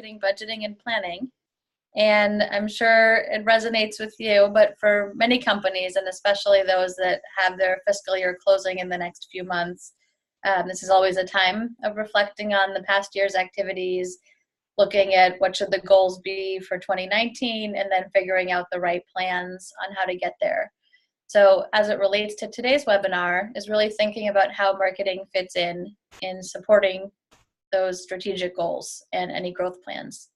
marketing, budgeting, and planning. And I'm sure it resonates with you, but for many companies, and especially those that have their fiscal year closing in the next few months, this is always a time of reflecting on the past year's activities, looking at what should the goals be for 2019, and then figuring out the right plans on how to get there. So as it relates to today's webinar, is really thinking about how marketing fits in supporting those strategic goals and any growth plans.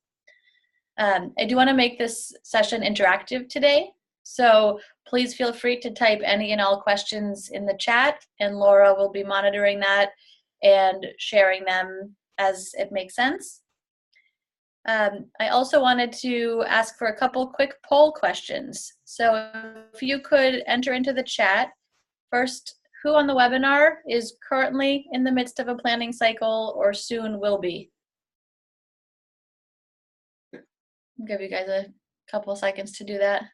I do want to make this session interactive today, so please feel free to type any and all questions in the chat, and Laura will be monitoring that and sharing them as it makes sense. I also wanted to ask for a couple quick poll questions. So if you could enter into the chat, first, who on the webinar is currently in the midst of a planning cycle or soon will be? I'll give you guys a couple of seconds to do that.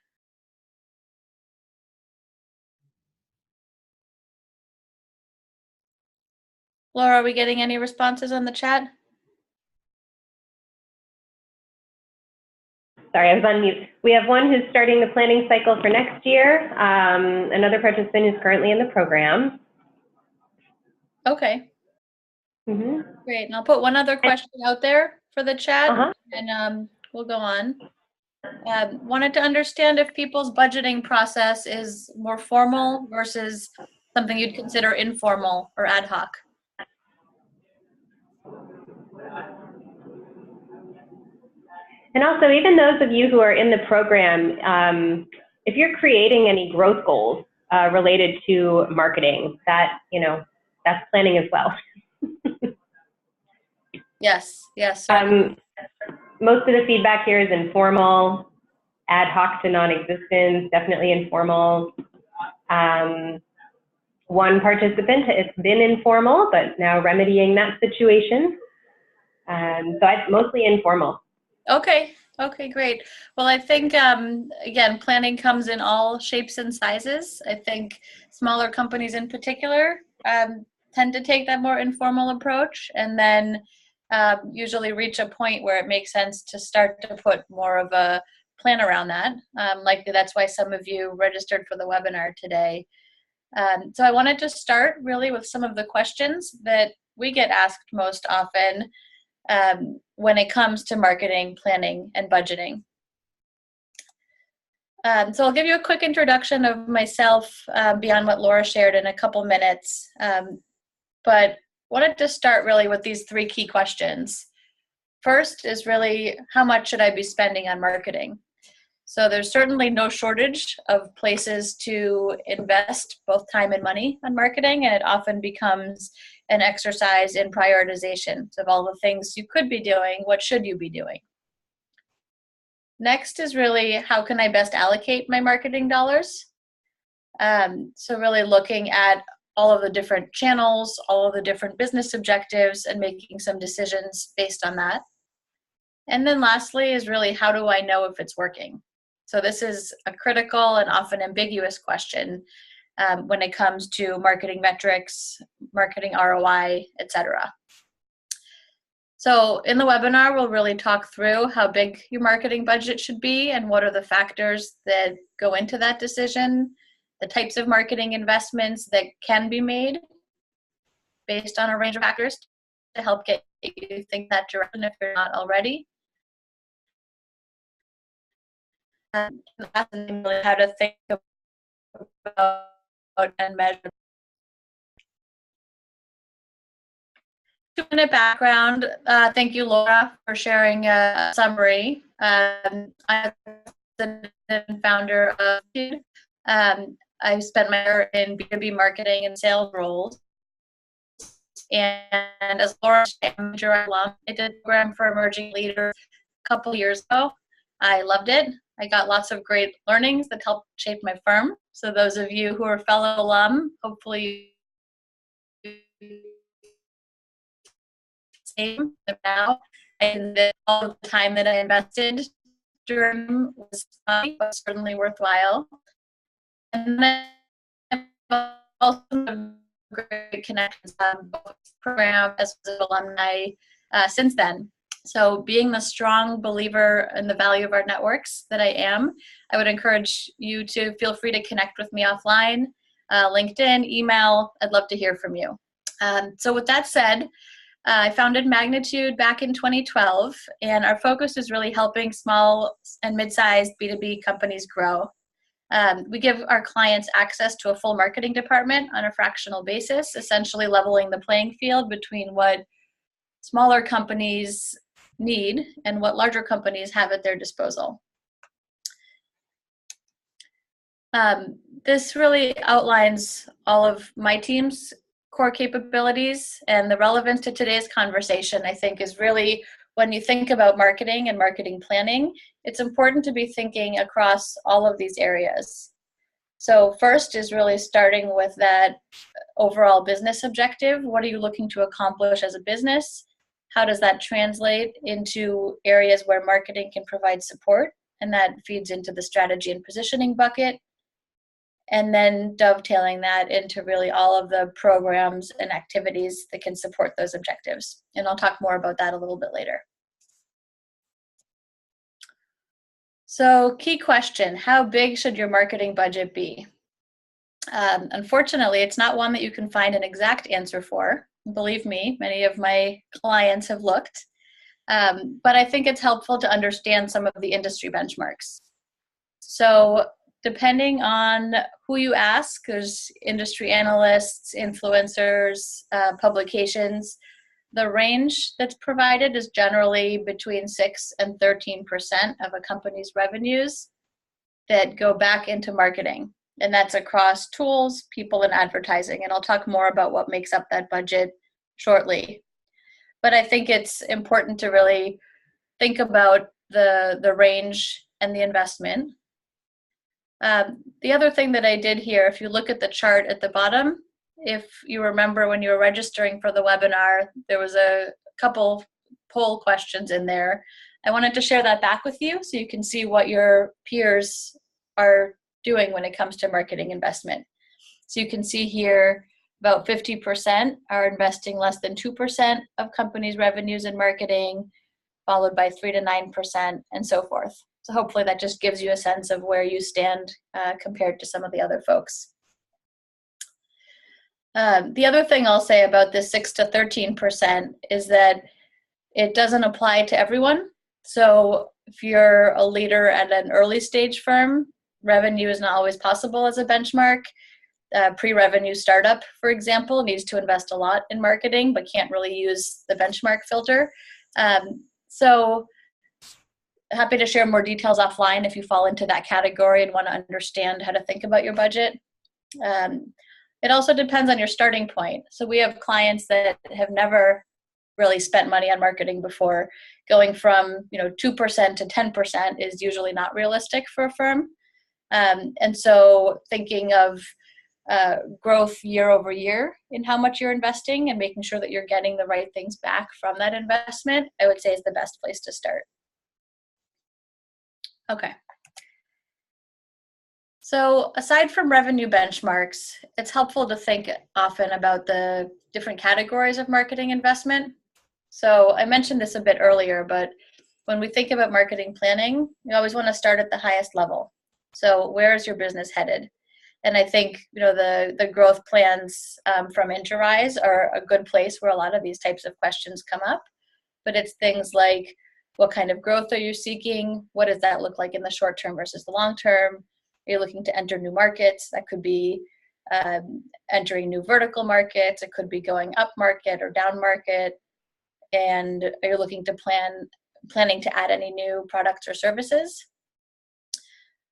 Laura, are we getting any responses on the chat? Sorry, I was on mute. We have one who's starting the planning cycle for next year. Another participant who's currently in the program. Okay. Great. And I'll put one other question out there for the chat, and we'll go on. Wanted to understand if people's budgeting process is more formal versus something you'd consider informal or ad hoc. And also, even those of you who are in the program, if you're creating any growth goals related to marketing, that, that's planning as well. Yes, yes. Most of the feedback here is informal, ad hoc to non-existent, definitely informal. One participant, it's been informal, but now remedying that situation. So it's mostly informal. Okay, great. Well, I think, again, planning comes in all shapes and sizes. I think smaller companies in particular tend to take that more informal approach, and then usually reach a point where it makes sense to start to put more of a plan around that. Likely that's why some of you registered for the webinar today. So I wanted to start really with some of the questions that we get asked most often when it comes to marketing, planning, and budgeting. So I'll give you a quick introduction of myself beyond what Laura shared in a couple minutes, but wanted to start really with these three key questions. First is really, how much should I be spending on marketing? So there's certainly no shortage of places to invest both time and money on marketing, and it often becomes an exercise in prioritization of all the things you could be doing. What should you be doing? Next is really, how can I best allocate my marketing dollars? So really looking at all of the different channels, all of the different business objectives, and making some decisions based on that. And then lastly is really, how do I know if it's working? So this is a critical and often ambiguous question when it comes to marketing metrics, marketing ROI, etc. So in the webinar, we'll really talk through how big your marketing budget should be and what are the factors that go into that decision, the types of marketing investments that can be made based on a range of factors to help get you think that direction if you're not already. And really how to think about and measure. 2-minute background. Thank you, Laura, for sharing a summary. I'm the founder of Magnetude. I spent my career in B2B marketing and sales roles. And as Laura said, I'm a direct alum. I did a program for emerging leaders a couple years ago. I loved it. I got lots of great learnings that helped shape my firm. So those of you who are fellow alum, hopefully same now. And all of the time that I invested during was fun, but certainly worthwhile. And then I've also had great connections on both program as well as alumni since then. So being the strong believer in the value of our networks that I am, I would encourage you to feel free to connect with me offline, LinkedIn, email. I'd love to hear from you. So with that said, I founded Magnetude back in 2012, and our focus is really helping small and mid-sized B2B companies grow. We give our clients access to a full marketing department on a fractional basis, essentially leveling the playing field between what smaller companies need and what larger companies have at their disposal. This really outlines all of my team's core capabilities, and the relevance to today's conversation, I think, is really when you think about marketing and marketing planning, it's important to be thinking across all of these areas. So first is really starting with that overall business objective. What are you looking to accomplish as a business? How does that translate into areas where marketing can provide support? And that feeds into the strategy and positioning bucket. And then dovetailing that into really all of the programs and activities that can support those objectives. And I'll talk more about that a little bit later. So, key question, how big should your marketing budget be? Unfortunately, it's not one that you can find an exact answer for. Believe me, many of my clients have looked. But I think it's helpful to understand some of the industry benchmarks. So, depending on who you ask, there's industry analysts, influencers, publications. The range that's provided is generally between 6 and 13% of a company's revenues that go back into marketing. And that's across tools, people, and advertising. And I'll talk more about what makes up that budget shortly. But I think it's important to really think about the range and the investment. The other thing that I did here, if you look at the chart at the bottom, if you remember when you were registering for the webinar, there was a couple poll questions in there. I wanted to share that back with you so you can see what your peers are doing when it comes to marketing investment. So you can see here about 50% are investing less than 2% of companies' revenues in marketing, followed by 3 to 9%, and so forth. So hopefully that just gives you a sense of where you stand compared to some of the other folks. The other thing I'll say about this 6 to 13% is that it doesn't apply to everyone. So if you're a leader at an early stage firm, revenue is not always possible as a benchmark. Pre-revenue startup, for example, needs to invest a lot in marketing, but can't really use the benchmark filter. So happy to share more details offline if you fall into that category and want to understand how to think about your budget. It also depends on your starting point. So we have clients that have never really spent money on marketing before. Going from 2% to 10% is usually not realistic for a firm. And so thinking of growth year over year in how much you're investing and making sure that you're getting the right things back from that investment, I would say is the best place to start. Okay. So aside from revenue benchmarks, it's helpful to think often about the different categories of marketing investment. So I mentioned this a bit earlier, but when we think about marketing planning, you always want to start at the highest level. So where is your business headed? And I think the growth plans from Interrise are a good place where a lot of these types of questions come up. But it's things like, what kind of growth are you seeking? What does that look like in the short term versus the long term? Are you looking to enter new markets? That could be entering new vertical markets. It could be going up market or down market. And are you looking to planning to add any new products or services?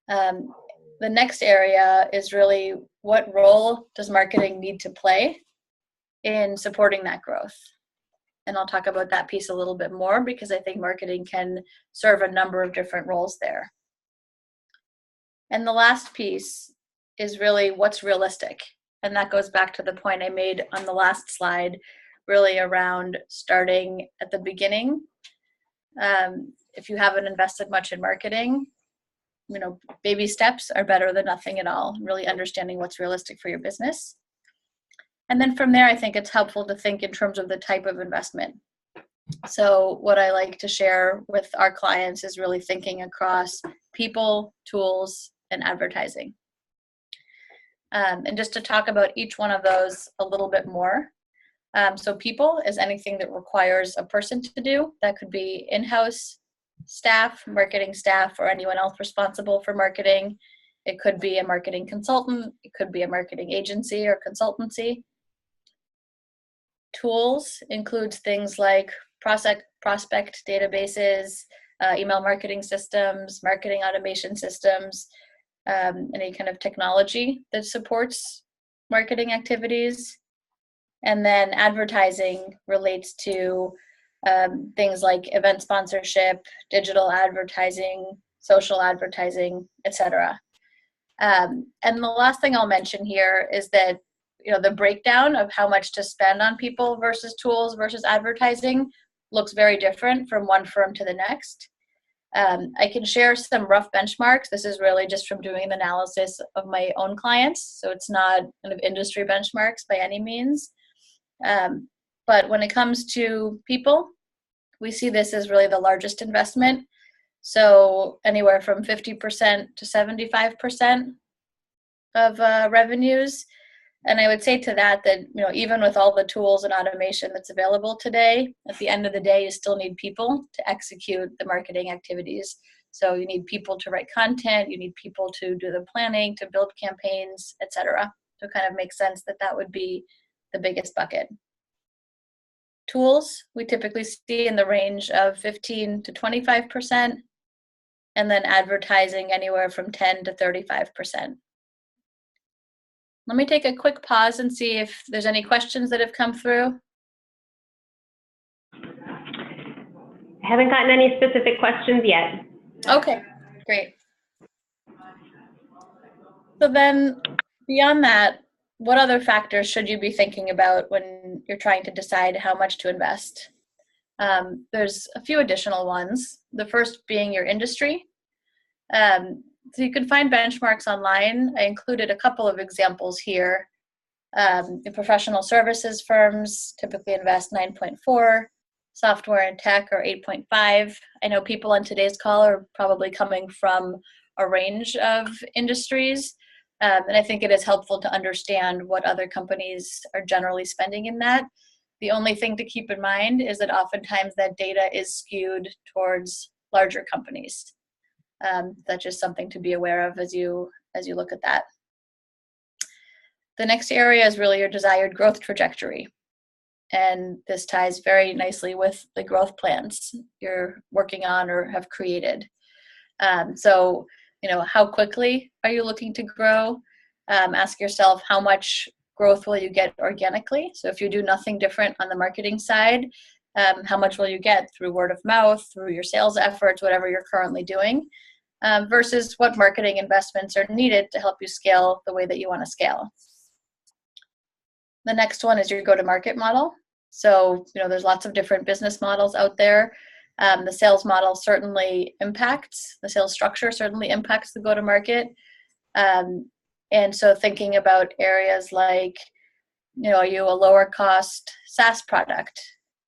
The next area is really, what role does marketing need to play in supporting that growth? And I'll talk about that piece a little bit more because I think marketing can serve a number of different roles there. And the last piece is really what's realistic. And that goes back to the point I made on the last slide, really around starting at the beginning. If you haven't invested much in marketing, baby steps are better than nothing at all, really understanding what's realistic for your business. And then from there, I think it's helpful to think in terms of the type of investment. So what I like to share with our clients is really thinking across people, tools, and advertising. And just to talk about each one of those a little bit more. So people is anything that requires a person to do. That could be in-house staff, marketing staff, or anyone else responsible for marketing. It could be a marketing consultant. It could be a marketing agency or consultancy. Tools includes things like prospect databases, email marketing systems, marketing automation systems, any kind of technology that supports marketing activities. And then advertising relates to things like event sponsorship, digital advertising, social advertising, etc. And the last thing I'll mention here is that the breakdown of how much to spend on people versus tools versus advertising looks very different from one firm to the next. I can share some rough benchmarks. This is really just from doing an analysis of my own clients, so it's not kind of industry benchmarks by any means. But when it comes to people, we see this as really the largest investment. So anywhere from 50% to 75% of revenues. And I would say to that even with all the tools and automation that's available today, at the end of the day, you still need people to execute the marketing activities. So you need people to write content, you need people to do the planning, to build campaigns, etc. So it kind of makes sense that that would be the biggest bucket. Tools, we typically see in the range of 15 to 25%, and then advertising anywhere from 10 to 35%. Let me take a quick pause and see if there's any questions that have come through. I haven't gotten any specific questions yet. Okay, great. So then beyond that, what other factors should you be thinking about when you're trying to decide how much to invest? There's a few additional ones. The first being your industry. So you can find benchmarks online. I included a couple of examples here. The professional services firms typically invest 9.4, software and tech are 8.5. I know people on today's call are probably coming from a range of industries, and I think it is helpful to understand what other companies are generally spending in that. The only thing to keep in mind is that oftentimes that data is skewed towards larger companies. That's just something to be aware of as you look at that. The next area is really your desired growth trajectory. And this ties very nicely with the growth plans you're working on or have created. So, how quickly are you looking to grow? Ask yourself, how much growth will you get organically? So if you do nothing different on the marketing side, how much will you get through word of mouth, through your sales efforts, whatever you're currently doing, versus what marketing investments are needed to help you scale the way that you want to scale. The next one is your go-to-market model. So, there's lots of different business models out there. The sales model certainly impacts, the sales structure certainly impacts the go-to-market. And so thinking about areas like, are you a lower cost SaaS product?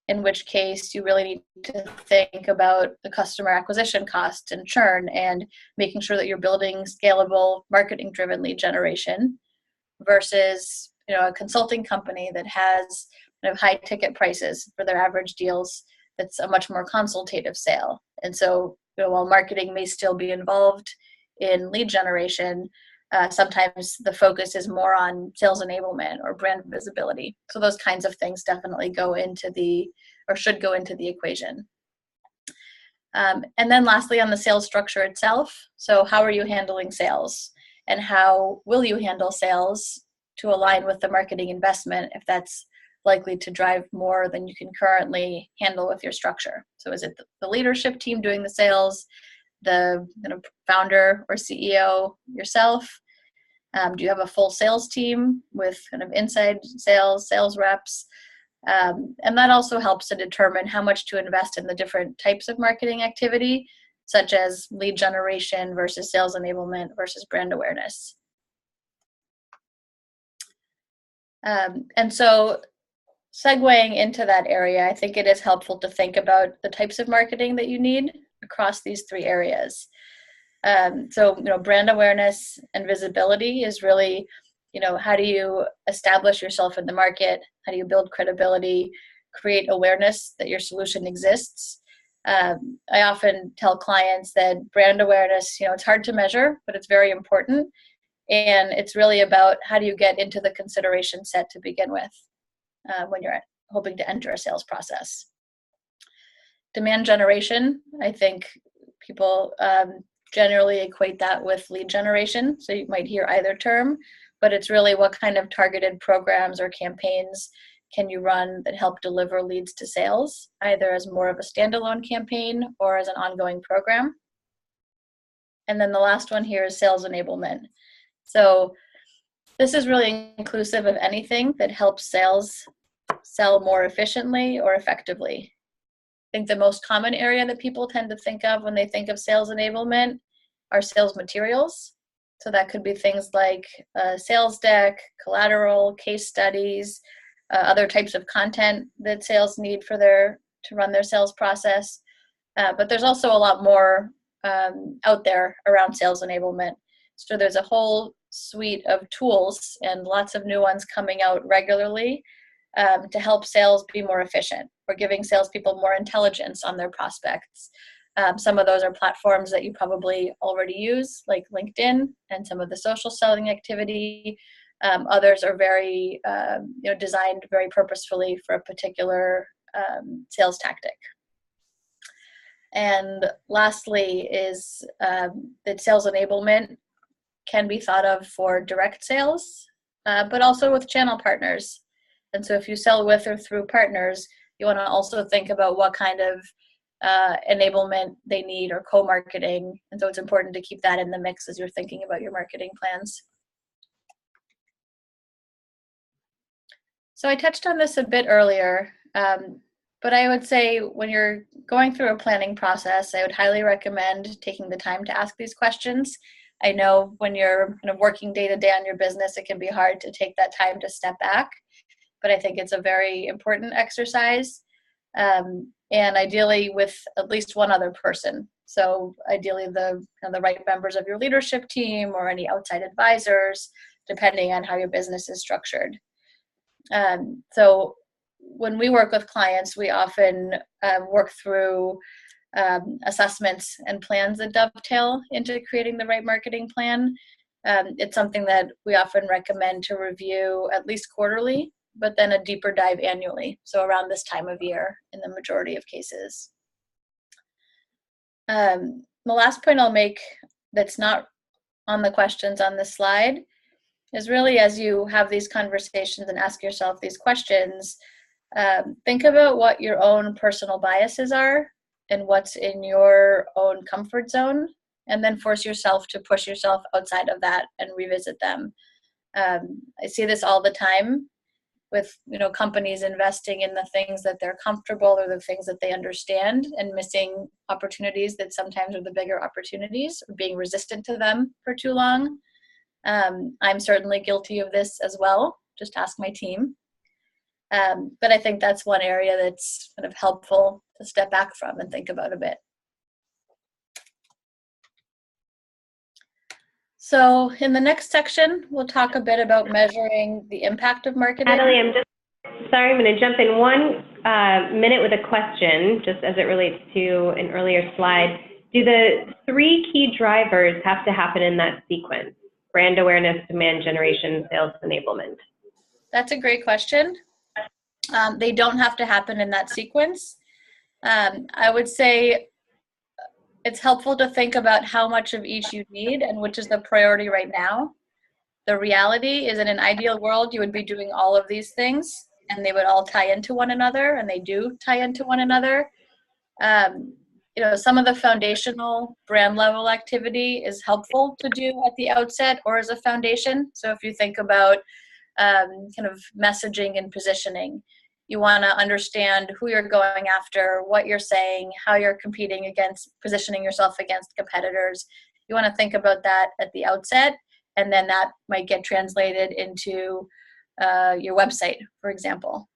In which case you really need to think about the customer acquisition cost and churn and making sure that you're building scalable marketing-driven lead generation versus, a consulting company that has kind of high ticket prices for their average deals. That's a much more consultative sale. And so, while marketing may still be involved in lead generation, sometimes the focus is more on sales enablement or brand visibility. So those kinds of things definitely should go into the equation. And then lastly, on the sales structure itself. So how are you handling sales? And how will you handle sales to align with the marketing investment if that's likely to drive more than you can currently handle with your structure? So is it the leadership team doing the sales, the founder or CEO yourself? Do you have a full sales team with kind of inside sales reps? And that also helps to determine how much to invest in the different types of marketing activity, such as lead generation versus sales enablement versus brand awareness. And so segueing into that area, I think it is helpful to think about the types of marketing that you need across these three areas. So, brand awareness and visibility is really, how do you establish yourself in the market? How do you build credibility, create awareness that your solution exists? I often tell clients that brand awareness, it's hard to measure, but it's very important. And it's really about how do you get into the consideration set to begin with when you're hoping to enter a sales process. Demand generation, I think people generally equate that with lead generation. So you might hear either term, but it's really what kind of targeted programs or campaigns can you run that help deliver leads to sales, either as more of a standalone campaign or as an ongoing program. And then the last one here is sales enablement. So this is really inclusive of anything that helps sales sell more efficiently or effectively. I think the most common area that people tend to think of when they think of sales enablement are sales materials. So that could be things like a sales deck, collateral, case studies, other types of content that sales need to run their sales process. But there's also a lot more out there around sales enablement. So there's a whole suite of tools and lots of new ones coming out regularly to help sales be more efficient. We're giving salespeople more intelligence on their prospects. Some of those are platforms that you probably already use, like LinkedIn and some of the social selling activity. Others are very, designed very purposefully for a particular sales tactic. And lastly is that sales enablement can be thought of for direct sales, but also with channel partners. And so if you sell with or through partners, you want to also think about what kind of enablement they need or co-marketing. And so it's important to keep that in the mix as you're thinking about your marketing plans. So I touched on this a bit earlier, but I would say when you're going through a planning process, I would highly recommend taking the time to ask these questions. I know when you're kind of working day to day on your business, it can be hard to take that time to step back, but I think it's a very important exercise, and ideally with at least one other person. So ideally the right members of your leadership team or any outside advisors, depending on how your business is structured. So when we work with clients, we often work through assessments and plans that dovetail into creating the right marketing plan. It's something that we often recommend to review at least quarterly, but then a deeper dive annually. So around this time of year in the majority of cases. The last point I'll make that's not on the questions on this slide is really as you have these conversations and ask yourself these questions, think about what your own personal biases are and what's in your own comfort zone, and then force yourself to push yourself outside of that and revisit them. I see this all the time with companies investing in the things that they're comfortable or the things that they understand and missing opportunities that sometimes are the bigger opportunities, or being resistant to them for too long. I'm certainly guilty of this as well. Just ask my team. But I think that's one area that's kind of helpful to step back from and think about a bit. So in the next section, we'll talk a bit about measuring the impact of marketing. Natalie, I'm going to jump in 1 minute with a question, just as it relates to an earlier slide. Do the 3 key drivers have to happen in that sequence? Brand awareness, demand generation, sales enablement. That's a great question. They don't have to happen in that sequence. I would say it's helpful to think about how much of each you need and which is the priority right now. The reality is, in an ideal world, you would be doing all of these things and they would all tie into one another, and they do tie into one another. Some of the foundational brand level activity is helpful to do at the outset or as a foundation. So if you think about kind of messaging and positioning, you want to understand who you're going after, what you're saying, how you're competing against, positioning yourself against competitors. You want to think about that at the outset, and then that might get translated into your website, for example.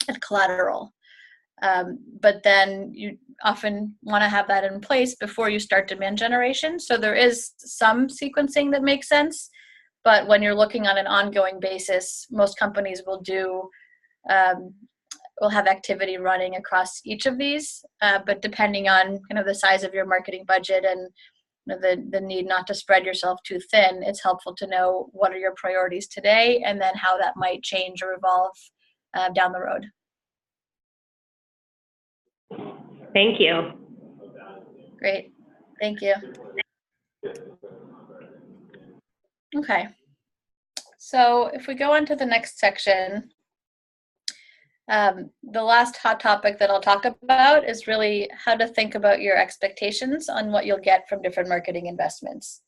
and collateral. But then you often want to have that in place before you start demand generation. So there is some sequencing that makes sense, but when you're looking on an ongoing basis, most companies will have activity running across each of these. But depending on kind of the size of your marketing budget and the need not to spread yourself too thin, it's helpful to know what are your priorities today and then how that might change or evolve down the road. Thank you. Great. Thank you. Okay. So if we go on to the next section, the last hot topic that I'll talk about is really how to think about your expectations on what you'll get from different marketing investments.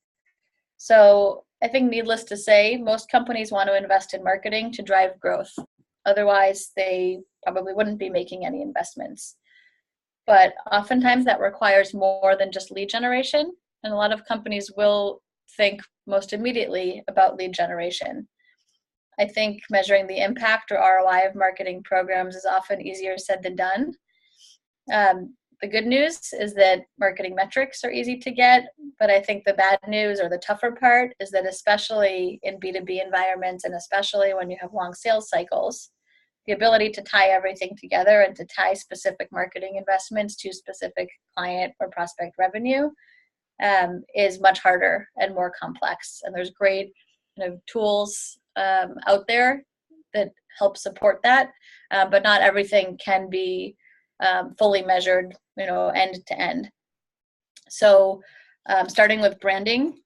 So I think needless to say, most companies want to invest in marketing to drive growth. Otherwise, they probably wouldn't be making any investments. But oftentimes that requires more than just lead generation. And a lot of companies will think most immediately about lead generation. I think measuring the impact or ROI of marketing programs is often easier said than done. The good news is that marketing metrics are easy to get, but I think the bad news or the tougher part is that especially in B2B environments and especially when you have long sales cycles, the ability to tie everything together and to tie specific marketing investments to specific client or prospect revenue is much harder and more complex. And there's great tools out there that help support that, but not everything can be fully measured, end to end. So starting with branding,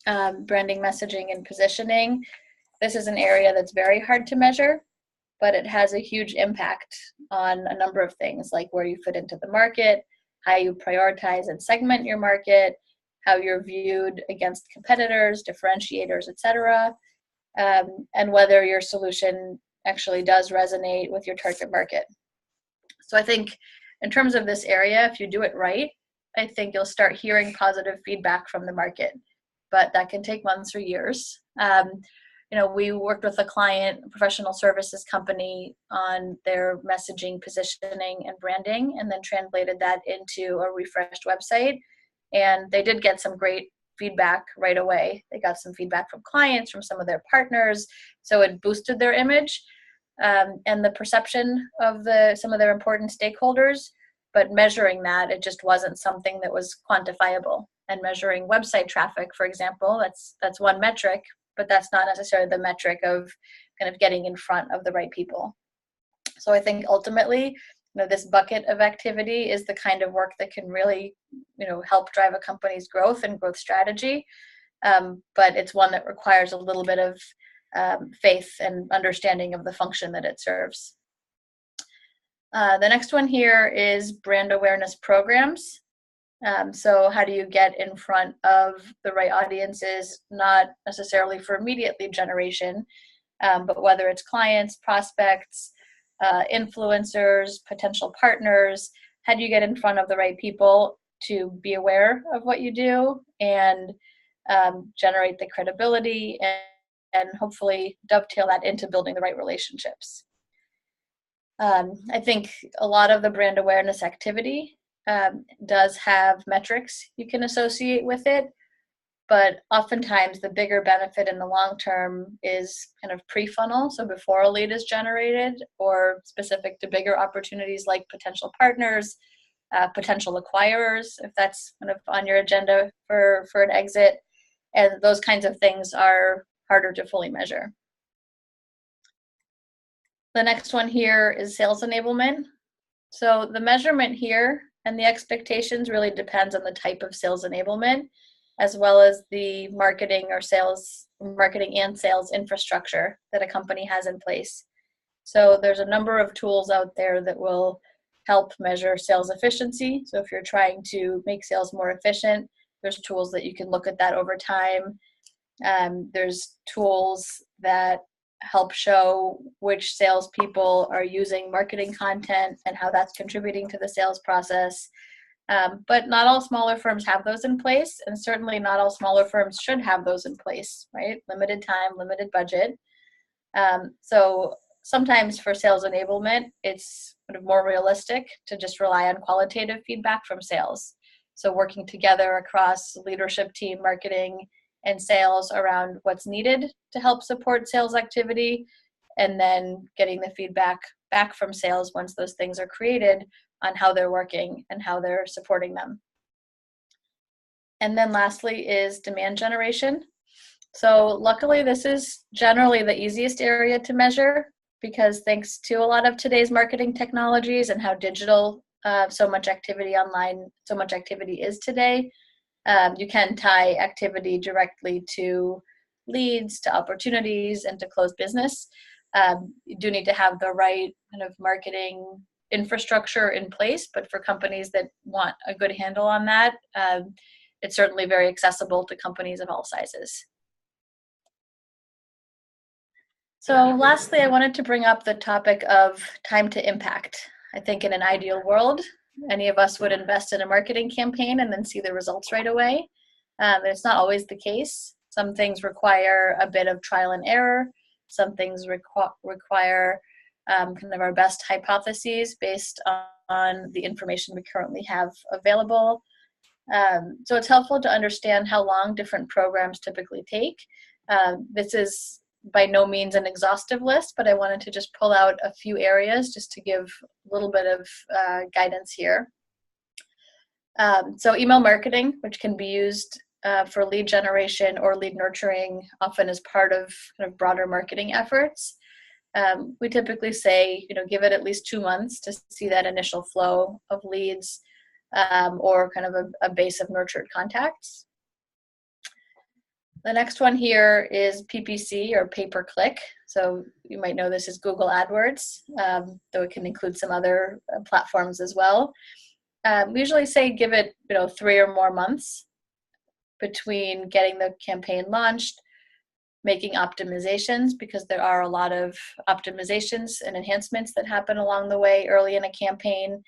messaging, and positioning, this is an area that's very hard to measure, but it has a huge impact on a number of things, like where you fit into the market, how you prioritize and segment your market, how you're viewed against competitors, differentiators, etc., and whether your solution actually does resonate with your target market. So I think in terms of this area, if you do it right, I think you'll start hearing positive feedback from the market, but that can take months or years. We worked with a client, a professional services company, on their messaging, positioning, and branding, and then translated that into a refreshed website. And they did get some great feedback right away. They got some feedback from clients, from some of their partners, so it boosted their image and the perception of some of their important stakeholders. But measuring that, it just wasn't something that was quantifiable. And measuring website traffic, for example, that's one metric, but that's not necessarily the metric of kind of getting in front of the right people. So I think ultimately, this bucket of activity is the kind of work that can really, help drive a company's growth and growth strategy. But it's one that requires a little bit of faith and understanding of the function that it serves. The next one here is brand awareness programs. So how do you get in front of the right audiences, not necessarily for immediate lead generation, but whether it's clients, prospects, influencers, potential partners, how do you get in front of the right people to be aware of what you do and generate the credibility and hopefully dovetail that into building the right relationships. I think a lot of the brand awareness activity does have metrics you can associate with it, but oftentimes the bigger benefit in the long term is kind of pre-funnel, so before a lead is generated, or specific to bigger opportunities like potential partners, potential acquirers, if that's kind of on your agenda for an exit, and those kinds of things are harder to fully measure. The next one here is sales enablement. So the measurement here and the expectations really depends on the type of sales enablement, as well as the marketing and sales infrastructure that a company has in place. So there's a number of tools out there that will help measure sales efficiency. So if you're trying to make sales more efficient, there's tools that you can look at that over time. There's tools that help show which salespeople are using marketing content and how that's contributing to the sales process. But not all smaller firms have those in place, and certainly not all smaller firms should have those in place, right? Limited time, limited budget. So sometimes for sales enablement, it's kind of more realistic to just rely on qualitative feedback from sales. So working together across leadership team, marketing, and sales around what's needed to help support sales activity, and then getting the feedback back from sales once those things are created on how they're working and how they're supporting them. And then lastly is demand generation. So luckily, this is generally the easiest area to measure, because thanks to a lot of today's marketing technologies and how digital so much activity online, so much activity is today, you can tie activity directly to leads, to opportunities, and to closed business. You do need to have the right kind of marketing infrastructure in place, but for companies that want a good handle on that, it's certainly very accessible to companies of all sizes. So lastly, I wanted to bring up the topic of time to impact. I think in an ideal world, any of us would invest in a marketing campaign and then see the results right away. It's not always the case. Some things require a bit of trial and error. Some things require kind of our best hypotheses based on the information we currently have available. So it's helpful to understand how long different programs typically take. This is by no means an exhaustive list, but I wanted to just pull out a few areas just to give a little bit of guidance here. So email marketing, which can be used for lead generation or lead nurturing, often as part of kind of broader marketing efforts. We typically say, give it at least 2 months to see that initial flow of leads or kind of a base of nurtured contacts. The next one here is PPC, or pay-per-click. So you might know this as Google AdWords, though it can include some other platforms as well. We usually say give it 3 or more months between getting the campaign launched, making optimizations, because there are a lot of optimizations and enhancements that happen along the way early in a campaign,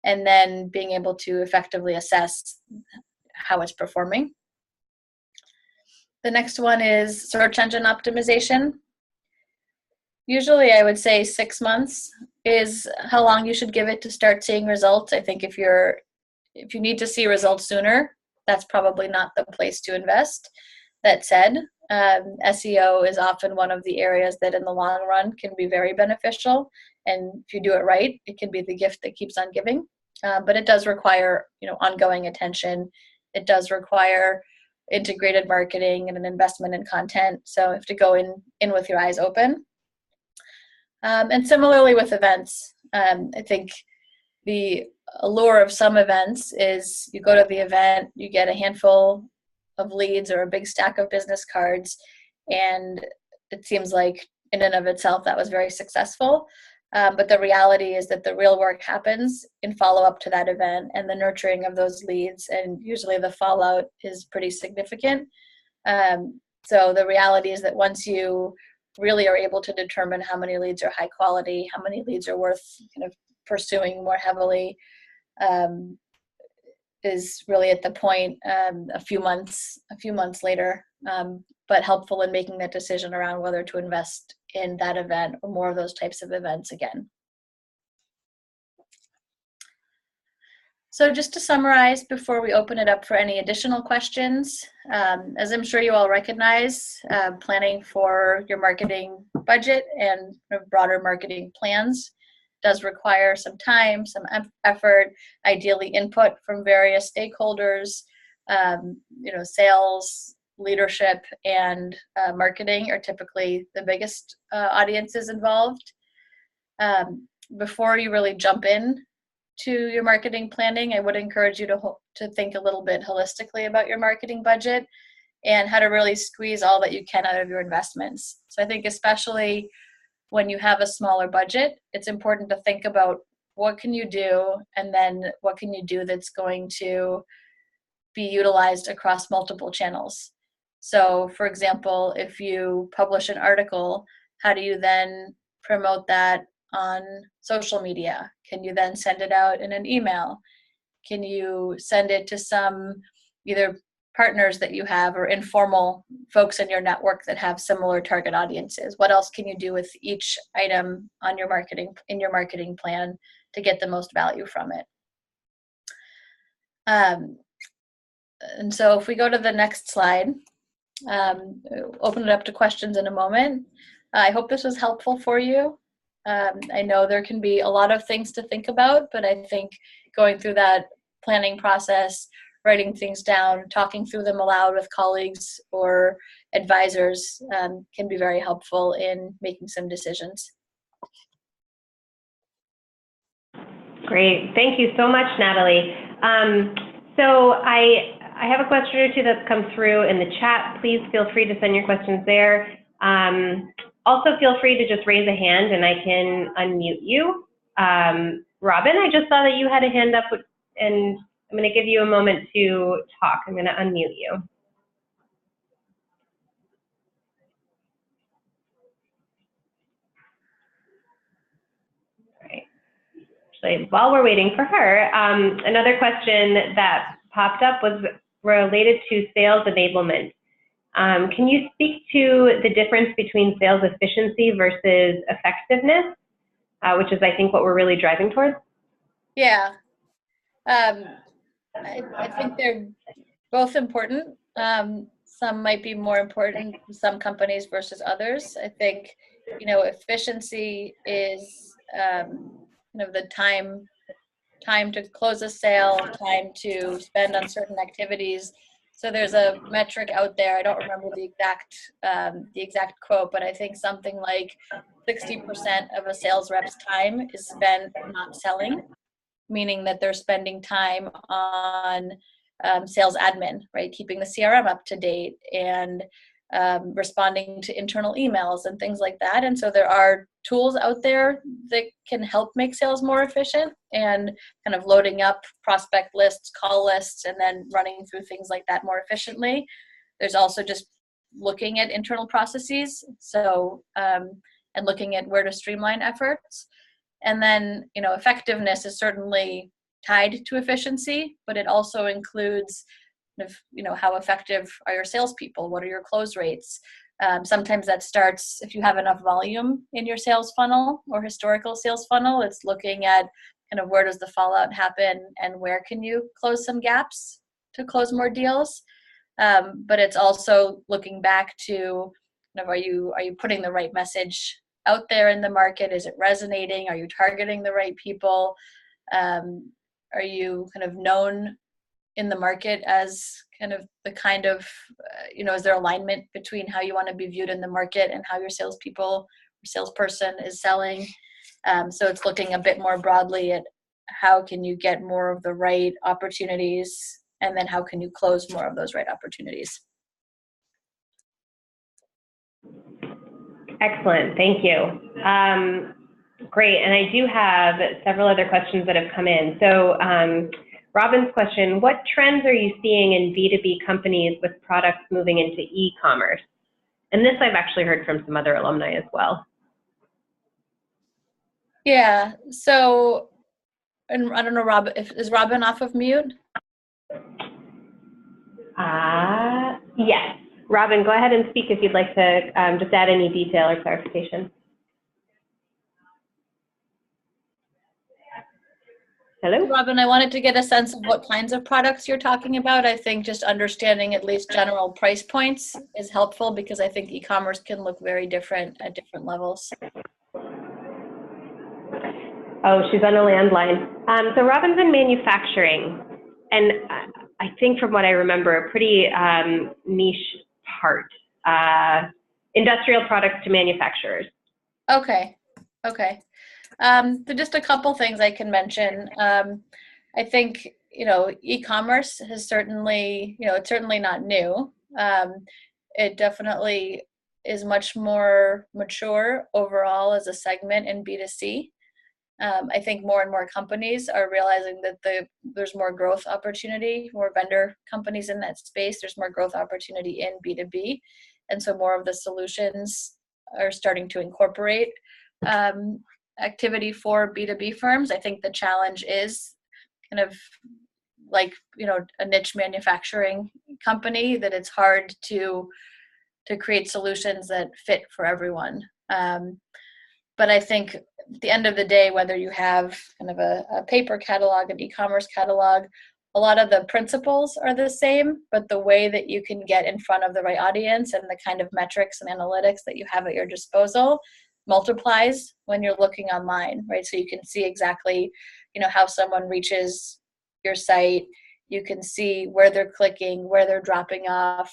and then being able to effectively assess how it's performing. The next one is search engine optimization. Usually I would say 6 months is how long you should give it to start seeing results. I think if you need to see results sooner, that's probably not the place to invest. That said, SEO is often one of the areas that in the long run can be very beneficial. And if you do it right, it can be the gift that keeps on giving. But it does require ongoing attention. It does require integrated marketing and an investment in content. So you have to go in with your eyes open. And similarly with events, I think the allure of some events is you go to the event, you get a handful of leads or a big stack of business cards, and it seems like in and of itself that was very successful. But the reality is that the real work happens in follow-up to that event and the nurturing of those leads, and usually the fallout is pretty significant. So the reality is that once you really are able to determine how many leads are high quality, how many leads are worth kind of pursuing more heavily, is really at the point a few months later, but helpful in making that decision around whether to invest in that event or more of those types of events again. So just to summarize before we open it up for any additional questions, as I'm sure you all recognize, planning for your marketing budget and broader marketing plans does require some time, some effort, ideally input from various stakeholders. Sales, leadership, and marketing are typically the biggest audiences involved. Before you really jump in to your marketing planning, I would encourage you to think a little bit holistically about your marketing budget and how to really squeeze all that you can out of your investments. So I think especially when you have a smaller budget, it's important to think about what can you do, and then what can you do that's going to be utilized across multiple channels. So for example, if you publish an article, how do you then promote that on social media? Can you then send it out in an email? Can you send it to some either partners that you have or informal folks in your network that have similar target audiences? What else can you do with each item on your marketing plan to get the most value from it? And so if we go to the next slide, open it up to questions in a moment. I hope this was helpful for you. I know there can be a lot of things to think about, but I think going through that planning process, writing things down, talking through them aloud with colleagues or advisors can be very helpful in making some decisions. Great. Thank you so much, Natalie. So I have a question or two that's come through in the chat. Please feel free to send your questions there. Also, feel free to just raise a hand and I can unmute you. Robin, I just saw that you had a hand up, and I'm going to give you a moment to talk. I'm going to unmute you. All right. Actually, while we're waiting for her, another question that popped up was related to sales enablement. Can you speak to the difference between sales efficiency versus effectiveness, which is, I think, what we're really driving towards? Yeah, I think they're both important. Some might be more important to some companies versus others. I think, efficiency is the time to close a sale, time to spend on certain activities. So there's a metric out there. I don't remember the exact quote, but I think something like 60% of a sales rep's time is spent not selling, meaning that they're spending time on sales admin, right? Keeping the CRM up to date and responding to internal emails and things like that. And so there are tools out there that can help make sales more efficient, and kind of loading up prospect lists, call lists, and then running through things like that more efficiently. There's also just looking at internal processes, so and looking at where to streamline efforts. And then, effectiveness is certainly tied to efficiency, but it also includes, how effective are your salespeople? What are your close rates? Sometimes that starts, if you have enough volume in your sales funnel or historical sales funnel, it's looking at kind of where does the fallout happen and where can you close some gaps to close more deals. But it's also looking back to, are you putting the right message out there in the market? Is it resonating? Are you targeting the right people? Are you kind of known in the market as kind of the kind of, is there alignment between how you want to be viewed in the market and how your salespeople or salesperson is selling? So it's looking a bit more broadly at how can you get more of the right opportunities, and then how can you close more of those right opportunities? Excellent, thank you. Great, and I do have several other questions that have come in. So Robin's question, what trends are you seeing in B2B companies with products moving into e-commerce? And this I've actually heard from some other alumni as well. Yeah, so, and I don't know, Robin, is Robin off of mute? Yes. Robin, go ahead and speak if you'd like to just add any detail or clarification. Hello? Robin, I wanted to get a sense of what kinds of products you're talking about. I think just understanding at least general price points is helpful, because I think e-commerce can look very different at different levels. Oh, she's on a landline. So Robin's in manufacturing, and I think from what I remember, a pretty niche part, industrial products to manufacturers. Okay. So just a couple things I can mention. I think, e-commerce has certainly, it's certainly not new. It definitely is much more mature overall as a segment in B2C. I think more and more companies are realizing that there's more growth opportunity, more vendor companies in that space. There's more growth opportunity in B2B. And so more of the solutions are starting to incorporate activity for B2B firms. I think the challenge is kind of like, a niche manufacturing company that it's hard to create solutions that fit for everyone. But I think at the end of the day, whether you have kind of a paper catalog, an e-commerce catalog, a lot of the principles are the same, but the way that you can get in front of the right audience and the kind of metrics and analytics that you have at your disposal multiplies when you're looking online, right? So you can see exactly, how someone reaches your site. You can see where they're clicking, where they're dropping off.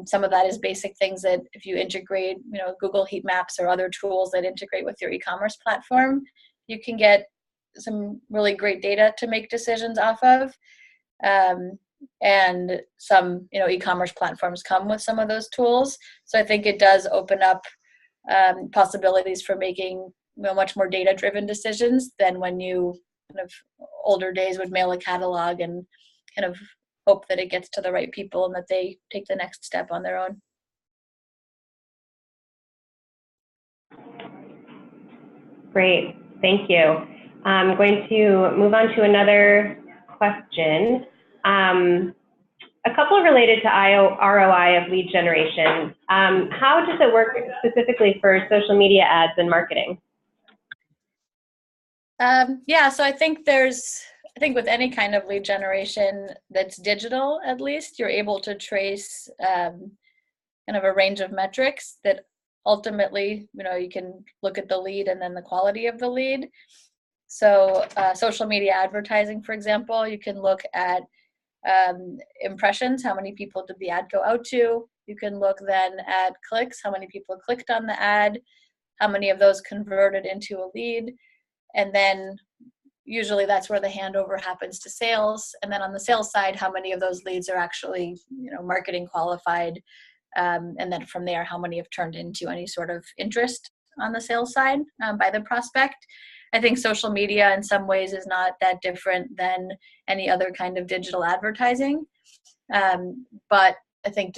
Some of that is basic things that if you integrate, Google Heat Maps or other tools that integrate with your e-commerce platform, you can get some really great data to make decisions off of. And some, e-commerce platforms come with some of those tools. So I think it does open up possibilities for making much more data-driven decisions than when you kind of older days would mail a catalog and kind of hope that it gets to the right people and that they take the next step on their own. Great, thank you. I'm going to move on to another question. A couple related to ROI of lead generation. How does it work specifically for social media ads and marketing? So I think with any kind of lead generation that's digital, at least, you're able to trace kind of a range of metrics that ultimately, you can look at the lead and then the quality of the lead. So social media advertising, for example, you can look at impressions, how many people did the ad go out to. You can look then at clicks, how many people clicked on the ad, how many of those converted into a lead. And then usually that's where the handover happens to sales. And then on the sales side, how many of those leads are actually, marketing qualified. And then from there, how many have turned into any sort of interest on the sales side by the prospect. I think social media in some ways is not that different than any other kind of digital advertising. But I think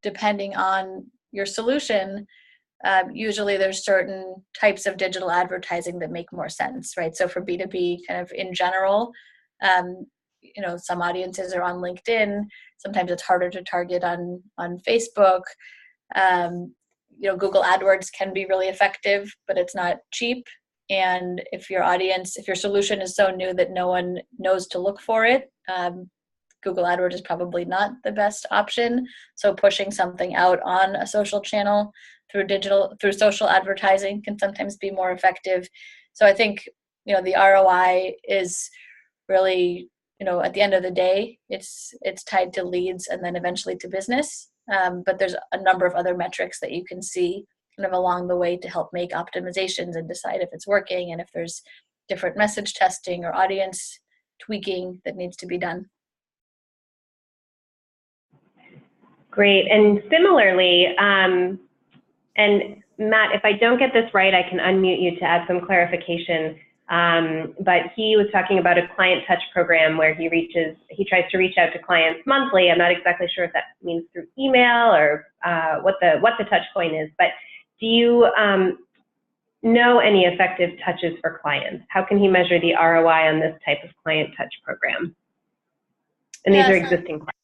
depending on your solution, usually there's certain types of digital advertising that make more sense, right? So for B2B kind of in general, some audiences are on LinkedIn. Sometimes it's harder to target on Facebook. Google AdWords can be really effective, but it's not cheap. And if your solution is so new that no one knows to look for it, Google AdWords is probably not the best option. So pushing something out on a social channel through social advertising can sometimes be more effective. So I think, the ROI is really, at the end of the day, it's tied to leads and then eventually to business. But there's a number of other metrics that you can see kind of along the way to help make optimizations and decide if it's working and if there's different message testing or audience tweaking that needs to be done. Great, and similarly, and Matt, if I don't get this right, I can unmute you to add some clarification. But he was talking about a client touch program where he tries to reach out to clients monthly. I'm not exactly sure if that means through email or what the touch point is, but do you know any effective touches for clients? How can he measure the ROI on this type of client touch program? And these are existing clients.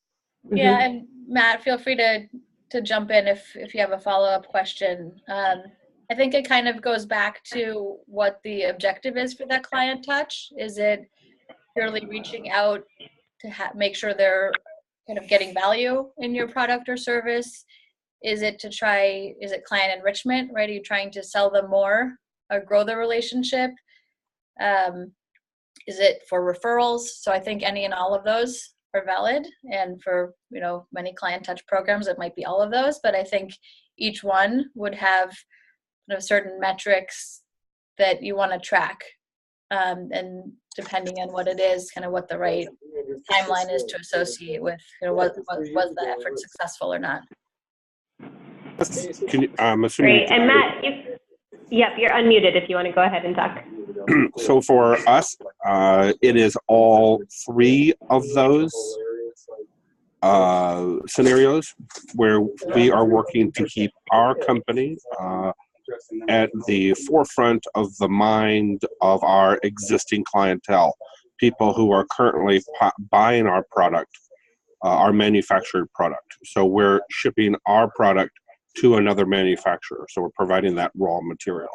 Mm-hmm. Yeah, and Matt, feel free to jump in if you have a follow-up question. I think it kind of goes back to what the objective is for that client touch. Is it purely reaching out to make sure they're kind of getting value in your product or service? Is it client enrichment, right? Are you trying to sell them more or grow the relationship? Is it for referrals? So I think any and all of those are valid. And for, many client touch programs, it might be all of those, but I think each one would have certain metrics that you want to track. And depending on what it is, kind of what the right timeline is to associate with, was the effort successful or not. I'm assuming. Great. And Matt, you're unmuted if you want to go ahead and talk. So for us, it is all three of those scenarios where we are working to keep our company at the forefront of the mind of our existing clientele, people who are currently buying our product. our manufactured product. So we're shipping our product to another manufacturer. So we're providing that raw material.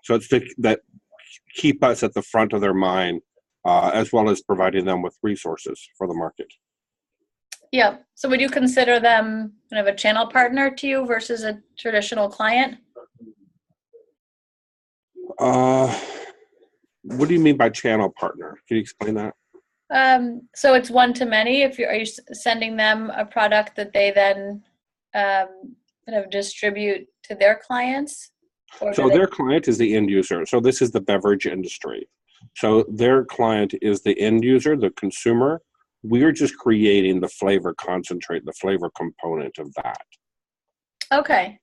So it's that keep us at the front of their mind, as well as providing them with resources for the market. Yeah. So would you consider them kind of a channel partner to you versus a traditional client? What do you mean by channel partner? Can you explain that? So it's one to many. Are you sending them a product that they then kind of distribute to their clients? So their client is the end user. So this is the beverage industry. So their client is the end user, the consumer. We're just creating the flavor concentrate, the flavor component of that. Okay.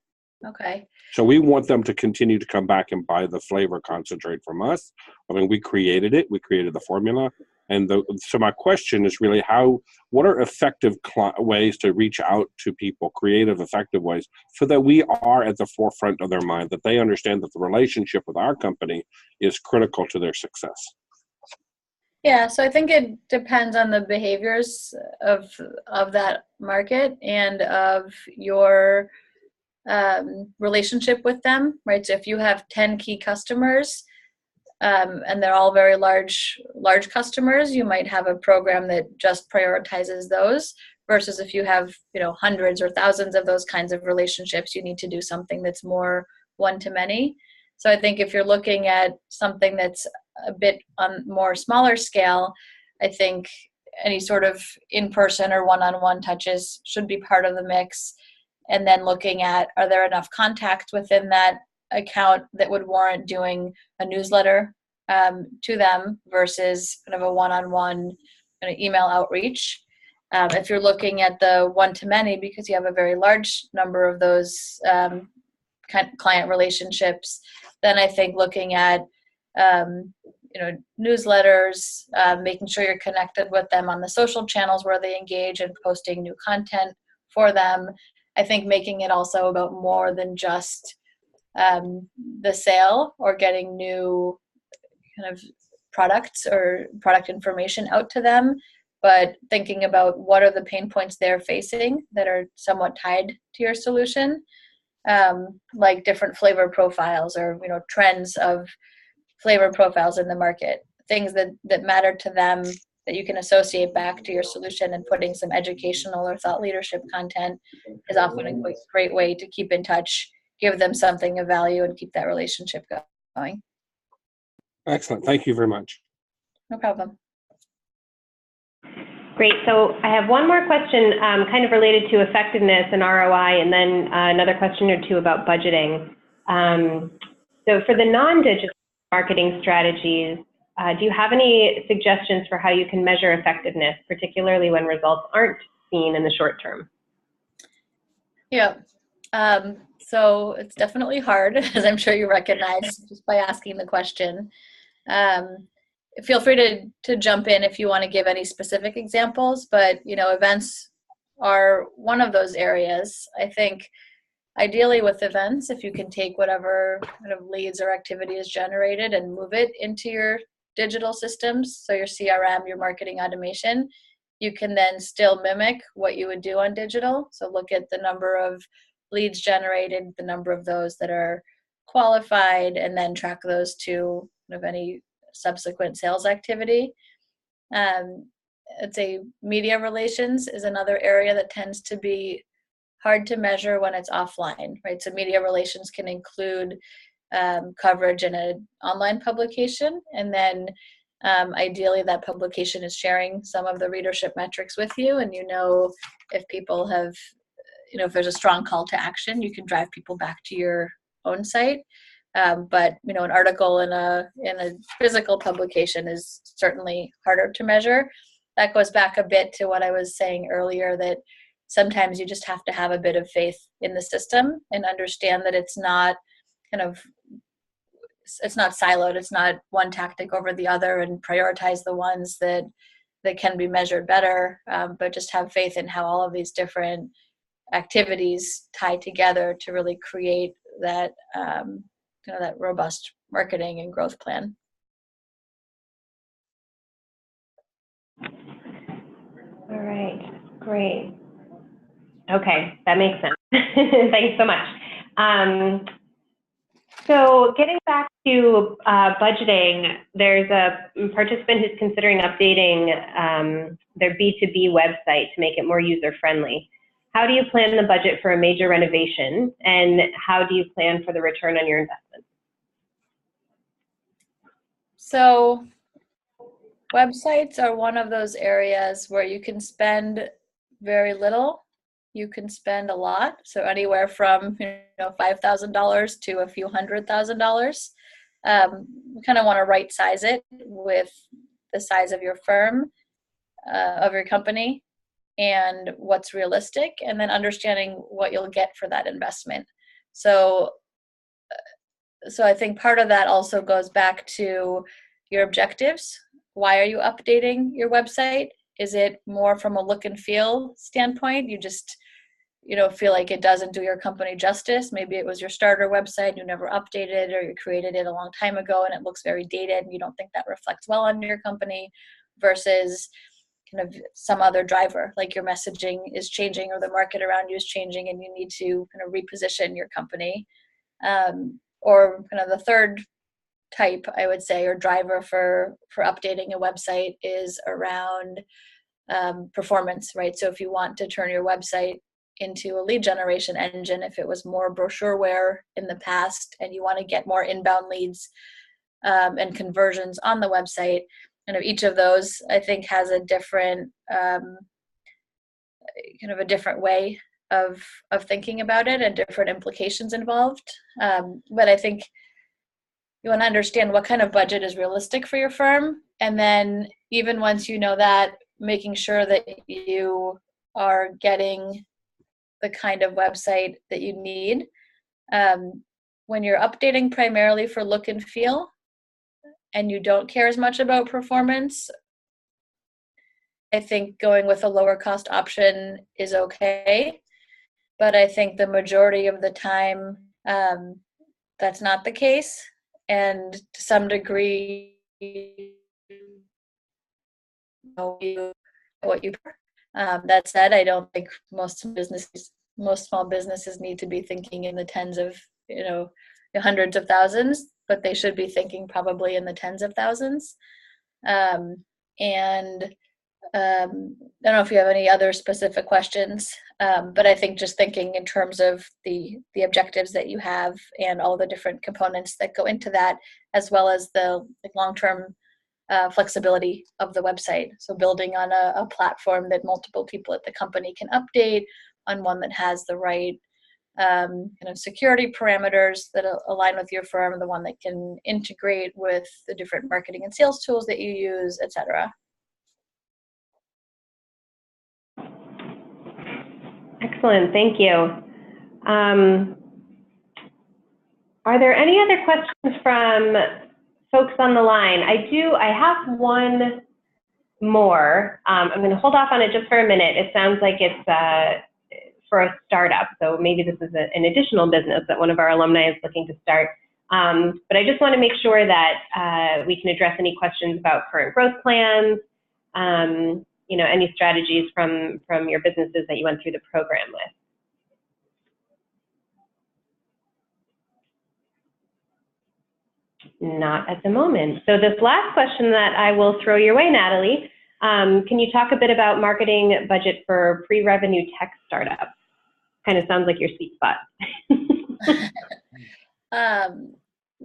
Okay. So we want them to continue to come back and buy the flavor concentrate from us. I mean, we created it. We created the formula. And so my question is really what are effective ways to reach out to people, creative, effective ways, so that we are at the forefront of their mind, that they understand that the relationship with our company is critical to their success. Yeah, so I think it depends on the behaviors of that market and of your relationship with them, right? So if you have 10 key customers, and they're all very large customers, you might have a program that just prioritizes those, versus if you have, hundreds or thousands of those kinds of relationships, you need to do something that's more one to many. So I think if you're looking at something that's a bit on more smaller scale, I think any sort of in-person or one-on-one touches should be part of the mix. And then looking at, are there enough contacts within that account that would warrant doing a newsletter to them versus kind of a one-on-one kind of email outreach. If you're looking at the one-to-many, because you have a very large number of those client relationships, then I think looking at newsletters, making sure you're connected with them on the social channels where they engage and posting new content for them. I think making it also about more than just the sale or getting new kind of products or product information out to them, but thinking about what are the pain points they're facing that are somewhat tied to your solution, like different flavor profiles or trends of flavor profiles in the market, things that matter to them that you can associate back to your solution, and putting some educational or thought leadership content is often a great way to keep in touch, give them something of value, and keep that relationship going. Excellent. Thank you very much. No problem. Great. So I have one more question kind of related to effectiveness and ROI, and then another question or two about budgeting. So for the non-digital marketing strategies, do you have any suggestions for how you can measure effectiveness, particularly when results aren't seen in the short term? Yeah. So it's definitely hard, as I'm sure you recognize just by asking the question. Feel free to jump in if you want to give any specific examples, but events are one of those areas. I think ideally with events, if you can take whatever kind of leads or activity is generated and move it into your digital systems, so your CRM, your marketing automation, you can then still mimic what you would do on digital. So look at the number of leads generated, the number of those that are qualified, and then track those to kind of any subsequent sales activity. I'd say media relations is another area that tends to be hard to measure when it's offline, right? So media relations can include coverage in an online publication, and then ideally that publication is sharing some of the readership metrics with you, and if people have, if there's a strong call to action, you can drive people back to your own site. But an article in a physical publication is certainly harder to measure. That goes back a bit to what I was saying earlier, that sometimes you just have to have a bit of faith in the system and understand that it's not siloed. It's not one tactic over the other, and prioritize the ones that can be measured better. But just have faith in how all of these different activities tie together to really create that that robust marketing and growth plan. All right, Great. Okay, that makes sense. Thanks so much. So getting back to budgeting, there's a participant who's considering updating their B2B website to make it more user-friendly. How do you plan the budget for a major renovation, and how do you plan for the return on your investment? So websites are one of those areas where you can spend very little, you can spend a lot. So anywhere from $5,000 to a few $100,000. You kind of want to right size it with the size of your firm, of your company, and what's realistic, and then understanding what you'll get for that investment. So I think part of that also goes back to your objectives. Why are you updating your website? Is it more from a look and feel standpoint? You just feel like it doesn't do your company justice. Maybe it was your starter website, you never updated, or you created it a long time ago and it looks very dated and you don't think that reflects well on your company, versus kind of some other driver, like your messaging is changing or the market around you is changing and you need to kind of reposition your company. Or kind of the third type, I would say, or driver for updating a website is around performance, right? So if you want to turn your website into a lead generation engine, if it was more brochureware in the past and you want to get more inbound leads and conversions on the website, and each of those I think has a different kind of a different way of thinking about it and different implications involved. But I think you want to understand what kind of budget is realistic for your firm, and then even once you know that, making sure that you are getting the kind of website that you need. When you're updating primarily for look and feel and you don't care as much about performance, I think going with a lower cost option is okay. But I think the majority of the time, that's not the case. And to some degree, what you that said, I don't think most small businesses need to be thinking in the tens of hundreds of thousands, but they should be thinking probably in the tens of thousands. And I don't know if you have any other specific questions, but I think just thinking in terms of the objectives that you have and all the different components that go into that, as well as the long-term flexibility of the website. So building on a platform that multiple people at the company can update, on one that has the right kind of security parameters that align with your firm, the one that can integrate with the different marketing and sales tools that you use, etc. Excellent, thank you. Are there any other questions from folks on the line? I have one more. I'm going to hold off on it just for a minute. It sounds like it's for a startup, so maybe this is an additional business that one of our alumni is looking to start. But I just want to make sure that we can address any questions about current growth plans, any strategies from your businesses that you went through the program with. Not at the moment. So this last question that I will throw your way, Natalie, can you talk a bit about marketing budget for pre-revenue tech startups? Kind of sounds like your sweet spot.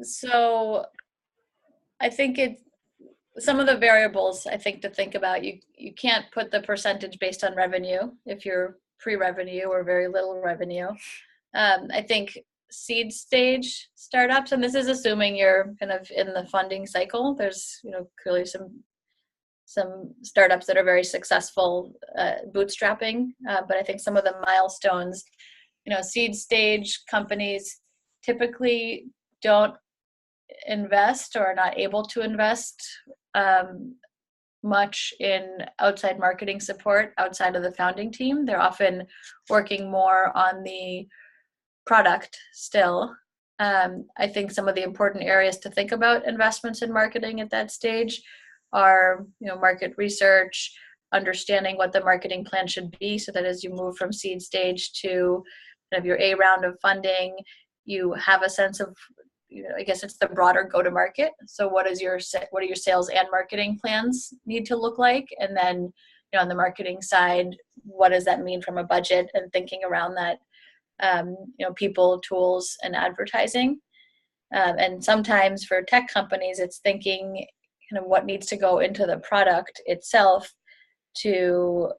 So I think some of the variables I think to think about, you can't put the percentage based on revenue if you're pre-revenue or very little revenue. I think seed stage startups, and this is assuming you're kind of in the funding cycle. There's clearly some startups that are very successful bootstrapping, but I think some of the milestones, seed stage companies typically don't invest or are not able to invest much in outside marketing support outside of the founding team. They're often working more on the product still. I think some of the important areas to think about investments in marketing at that stage are, market research, understanding what the marketing plan should be, so that as you move from seed stage to kind of your A round of funding, you have a sense of, I guess it's the broader go-to-market. So what are your sales and marketing plans need to look like? And then, on the marketing side, what does that mean from a budget and thinking around that, people, tools, and advertising. And sometimes for tech companies, it's thinking kind of what needs to go into the product itself to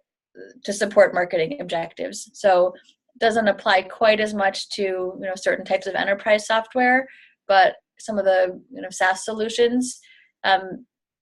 support marketing objectives. So it doesn't apply quite as much to certain types of enterprise software, but some of the SaaS solutions,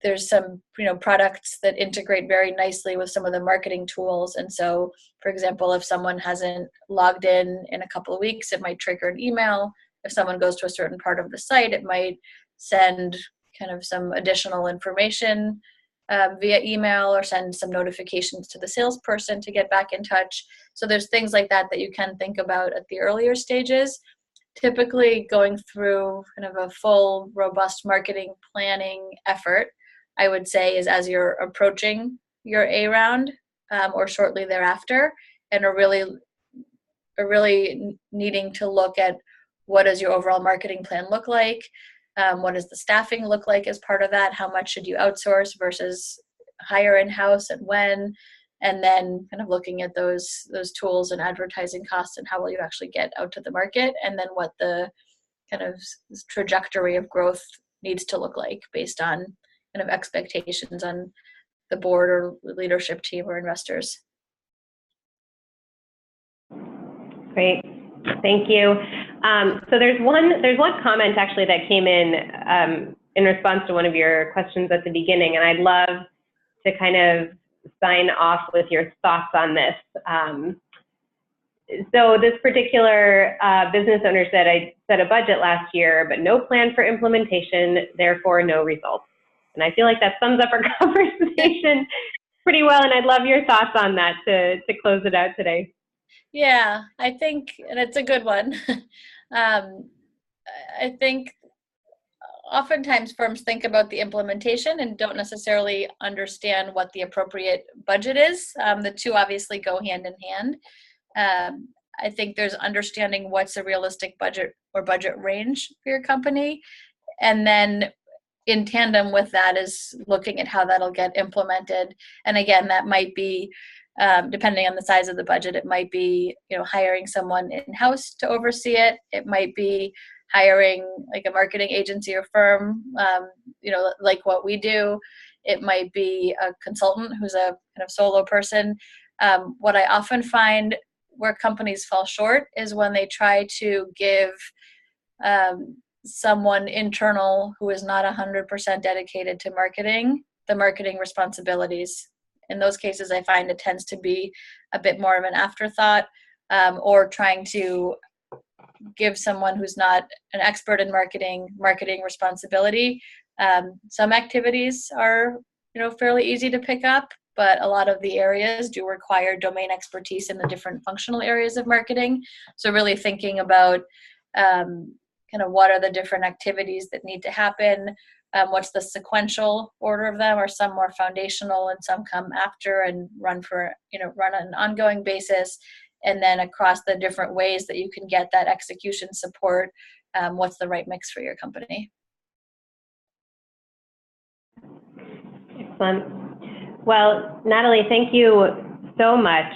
there's some products that integrate very nicely with some of the marketing tools. And so, for example, if someone hasn't logged in a couple of weeks, it might trigger an email. If someone goes to a certain part of the site, it might send kind of some additional information via email, or send some notifications to the salesperson to get back in touch. So there's things like that that you can think about at the earlier stages. Typically, going through kind of a full, robust marketing planning effort, I would say, is as you're approaching your A round or shortly thereafter, and are really needing to look at what does your overall marketing plan look like, what does the staffing look like as part of that, how much should you outsource versus hire in-house, and when, and then kind of looking at those tools and advertising costs and how will you actually get out to the market, and then what the kind of trajectory of growth needs to look like based on kind of expectations on the board or leadership team or investors. Great, thank you. So there's one comment actually that came in response to one of your questions at the beginning, and I'd love to kind of sign off with your thoughts on this. So this particular business owner said, I set a budget last year, but no plan for implementation, therefore no results. And I feel like that sums up our conversation pretty well, and I'd love your thoughts on that to close it out today. Yeah, I think, and it's a good one. I think oftentimes firms think about the implementation and don't necessarily understand what the appropriate budget is. The two obviously go hand in hand. I think there's understanding what's a realistic budget or budget range for your company. And then in tandem with that is looking at how that'll get implemented. And again, that might be, depending on the size of the budget, it might be, hiring someone in-house to oversee it. It might be hiring like a marketing agency or firm, like what we do. It might be a consultant who's a kind of solo person. What I often find where companies fall short is when they try to give someone internal who is not 100% dedicated to marketing the marketing responsibilities. In those cases, I find it tends to be a bit more of an afterthought, or trying to give someone who's not an expert in marketing responsibility. Some activities are fairly easy to pick up, but a lot of the areas do require domain expertise in the different functional areas of marketing. So really thinking about kind of what are the different activities that need to happen, what's the sequential order of them, or some more foundational and some come after and run on an ongoing basis. And then across the different ways that you can get that execution support, what's the right mix for your company? Excellent. Well, Natalie, thank you so much.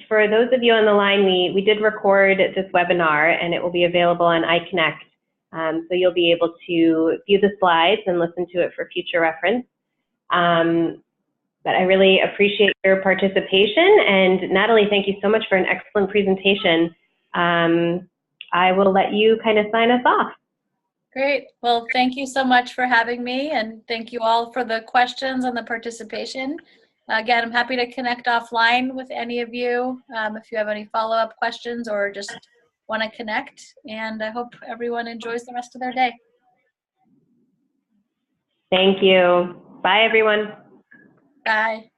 For those of you on the line, we did record this webinar, and it will be available on iConnect. So you'll be able to view the slides and listen to it for future reference. But I really appreciate your participation. And Natalie, thank you so much for an excellent presentation. I will let you kind of sign us off. Great. Well, thank you so much for having me, and thank you all for the questions and the participation. Again, I'm happy to connect offline with any of you if you have any follow-up questions or just want to connect. And I hope everyone enjoys the rest of their day. Thank you. Bye, everyone. Bye.